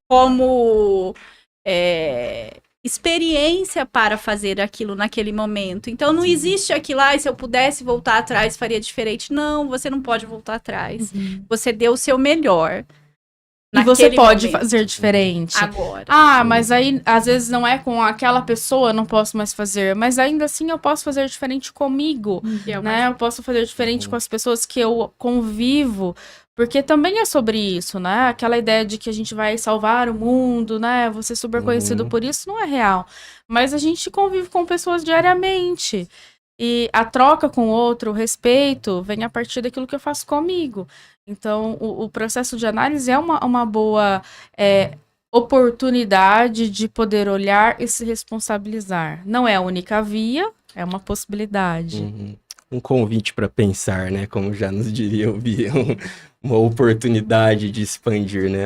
como experiência para fazer aquilo naquele momento. Então, não existe aquilo, se eu pudesse voltar atrás, faria diferente. Não, você não pode voltar atrás. Você deu o seu melhor. E você naquele pode momento. fazer diferente. Agora. Mas aí, às vezes, não é com aquela pessoa, não posso mais fazer. Mas ainda assim, eu posso fazer diferente comigo, Que é o né? Eu posso fazer diferente com as pessoas que eu convivo. Porque também é sobre isso, né? Aquela ideia de que a gente vai salvar o mundo, né? Você super conhecido Uhum. por isso não é real. Mas a gente convive com pessoas diariamente. E a troca com o outro, o respeito, vem a partir daquilo que eu faço comigo. Então, o processo de análise é uma boa oportunidade de poder olhar e se responsabilizar. Não é a única via, é uma possibilidade. Uhum. Um convite para pensar, né? Como já nos diria o Bion, uma oportunidade de expandir, né?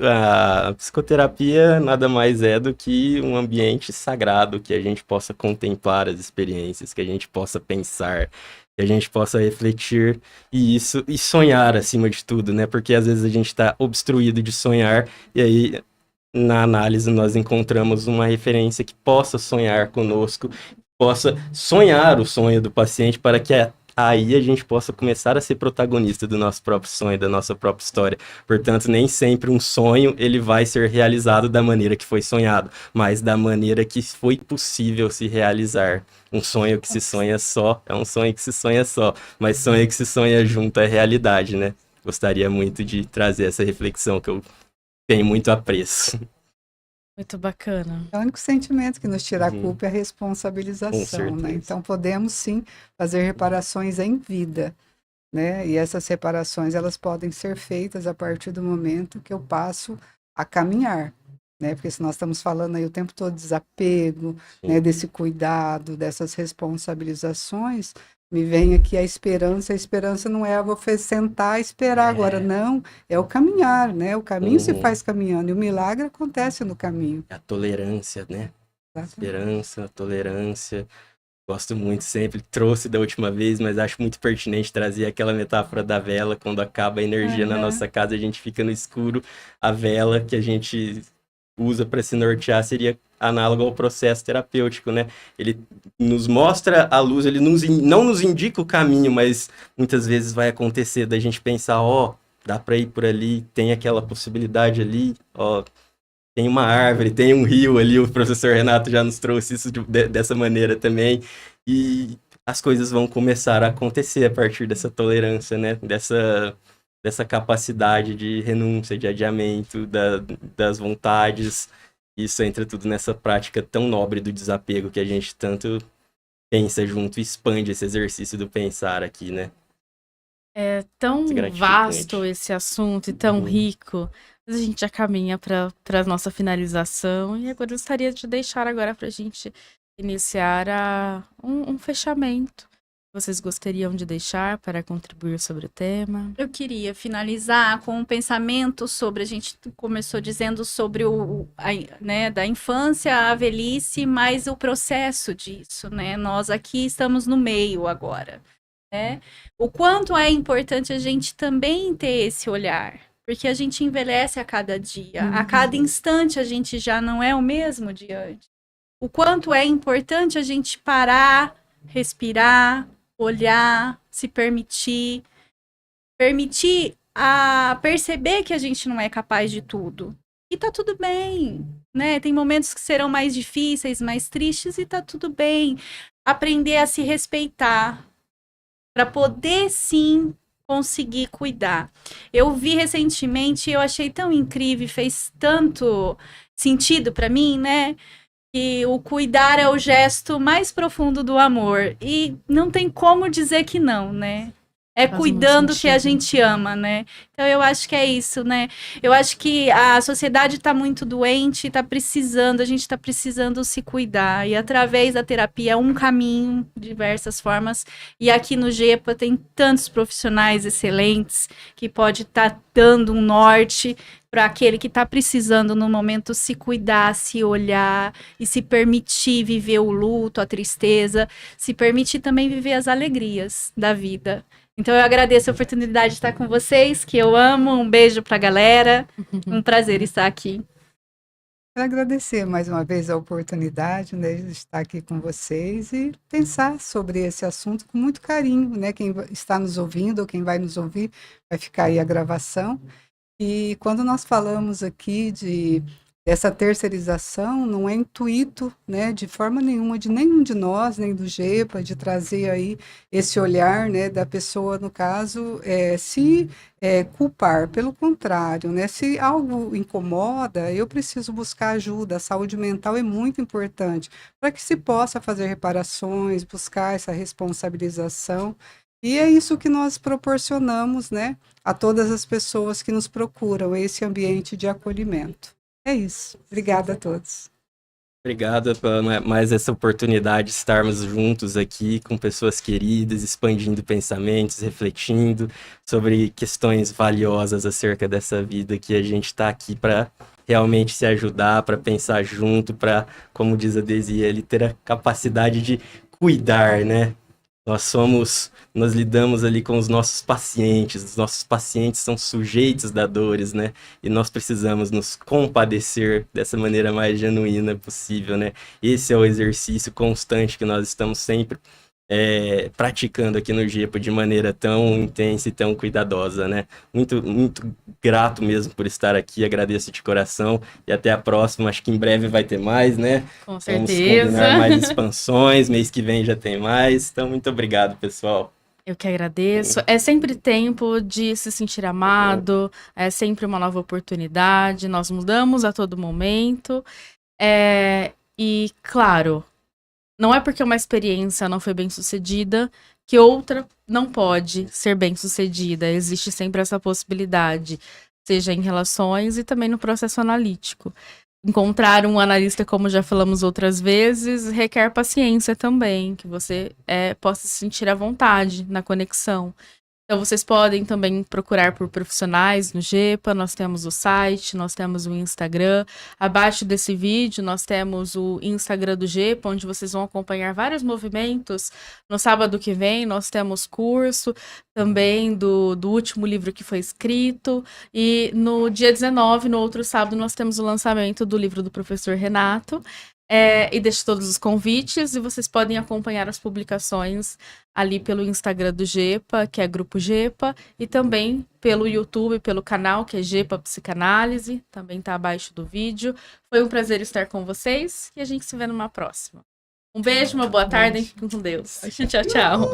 A psicoterapia nada mais é do que um ambiente sagrado que a gente possa contemplar as experiências, que a gente possa pensar, que a gente possa refletir e sonhar acima de tudo, né? Porque às vezes a gente está obstruído de sonhar e aí na análise nós encontramos uma referência que possa sonhar conosco, possa sonhar o sonho do paciente para que aí a gente possa começar a ser protagonista do nosso próprio sonho, da nossa própria história. Portanto, nem sempre um sonho ele vai ser realizado da maneira que foi sonhado, mas da maneira que foi possível se realizar. Um sonho que se sonha só é um sonho que se sonha só, mas sonho que se sonha junto é realidade, né? Gostaria muito de trazer essa reflexão que eu tenho muito apreço. Muito bacana. É o único sentimento que nos tira a Uhum. culpa é a Com responsabilização, certeza. né? Então podemos sim fazer reparações em vida, né? E essas reparações elas podem ser feitas a partir do momento que eu passo a caminhar, né? Porque se nós estamos falando aí o tempo todo de desapego, né? Sim. Desse cuidado, dessas responsabilizações, me vem aqui a esperança. A esperança não é você sentar e esperar agora, não. É o caminhar, né? O caminho se Uhum. faz caminhando e o milagre acontece no caminho. A tolerância, né? Exatamente. Esperança, tolerância. Gosto muito, sempre trouxe da última vez, mas acho muito pertinente trazer aquela metáfora da vela. Quando acaba a energia na Aham. nossa casa, a gente fica no escuro. A vela que a gente usa para se nortear seria análogo ao processo terapêutico, né? Ele nos mostra a luz, ele não nos indica o caminho, mas muitas vezes vai acontecer da gente pensar, ó, dá para ir por ali, tem aquela possibilidade ali, ó, tem uma árvore, tem um rio ali, o professor Renato já nos trouxe isso dessa maneira também, e as coisas vão começar a acontecer a partir dessa tolerância, né? Dessa capacidade de renúncia, de adiamento das vontades. Isso entra tudo nessa prática tão nobre do desapego que a gente tanto pensa junto e expande esse exercício do pensar aqui, né? É tão Muito gratificante. vasto esse assunto e tão Uhum. rico. Mas a gente já caminha para a nossa finalização. E agora eu gostaria de deixar agora para a gente iniciar um fechamento. Vocês gostariam de deixar para contribuir sobre o tema? Eu queria finalizar com um pensamento sobre, a gente começou dizendo sobre né, da infância à velhice, mas o processo disso, né? Nós aqui estamos no meio agora, né? O quanto é importante a gente também ter esse olhar, porque a gente envelhece a cada dia, a cada instante a gente já não é o mesmo de antes. O quanto é importante a gente parar, respirar, olhar, se permitir a perceber que a gente não é capaz de tudo. E tá tudo bem, né? Tem momentos que serão mais difíceis, mais tristes e tá tudo bem. Aprender a se respeitar para poder sim conseguir cuidar. Eu vi recentemente, eu achei tão incrível, fez tanto sentido para mim, né? Que o cuidar é o gesto mais profundo do amor. E não tem como dizer que não, né? É Faz muito cuidando que a sentido. gente ama, né? Então eu acho que é isso, né? Eu acho que a sociedade está muito doente, está precisando, a gente está precisando se cuidar. E através da terapia é um caminho, de diversas formas. E aqui no GEPA tem tantos profissionais excelentes que pode estar dando um norte para aquele que está precisando no momento se cuidar, se olhar e se permitir viver o luto, a tristeza, se permitir também viver as alegrias da vida. Então eu agradeço a oportunidade de estar com vocês, que eu amo. Um beijo pra galera. Um prazer estar aqui. Quero agradecer mais uma vez a oportunidade, né, de estar aqui com vocês e pensar sobre esse assunto com muito carinho, né? Quem está nos ouvindo ou quem vai nos ouvir, vai ficar aí a gravação. E quando nós falamos aqui de Essa terceirização não é intuito, né, de forma nenhuma de nenhum de nós, nem do GEPA, de trazer aí esse olhar, né, da pessoa, no caso, se culpar. Pelo contrário, né, se algo incomoda, eu preciso buscar ajuda. A saúde mental é muito importante para que se possa fazer reparações, buscar essa responsabilização. E é isso que nós proporcionamos, né, a todas as pessoas que nos procuram, esse ambiente de acolhimento. É isso. Obrigada a todos. Obrigado por mais essa oportunidade de estarmos juntos aqui com pessoas queridas, expandindo pensamentos, refletindo sobre questões valiosas acerca dessa vida que a gente está aqui para realmente se ajudar, para pensar junto, para, como diz a Desiele, ter a capacidade de cuidar, né? Nós lidamos ali com os nossos pacientes são sujeitos da dores, né? E nós precisamos nos compadecer dessa maneira mais genuína possível, né? Esse é o exercício constante que nós estamos sempre praticando aqui no GEPA de maneira tão intensa e tão cuidadosa, né? Muito, muito grato mesmo por estar aqui, agradeço de coração e até a próxima, acho que em breve vai ter mais, né? Com Vamos certeza. combinar mais expansões, mês que vem já tem mais, então muito obrigado, pessoal. Eu que agradeço. É sempre tempo de se sentir amado, é sempre uma nova oportunidade, nós mudamos a todo momento. E, claro, não é porque uma experiência não foi bem sucedida que outra não pode ser bem sucedida. Existe sempre essa possibilidade, seja em relações e também no processo analítico. Encontrar um analista, como já falamos outras vezes, requer paciência também, que você possa se sentir à vontade na conexão. Então, vocês podem também procurar por profissionais no GEPA, nós temos o site, nós temos o Instagram. Abaixo desse vídeo, nós temos o Instagram do GEPA, onde vocês vão acompanhar vários movimentos. No sábado que vem, nós temos curso também do último livro que foi escrito. E no dia 19, no outro sábado, nós temos o lançamento do livro do professor Renato. E deixo todos os convites e vocês podem acompanhar as publicações ali pelo Instagram do GEPA, que é Grupo GEPA, e também pelo YouTube, pelo canal, que é GEPA Psicanálise, também está abaixo do vídeo. Foi um prazer estar com vocês e a gente se vê numa próxima. Um beijo, uma boa tarde e fiquem com Deus. Tchau, tchau.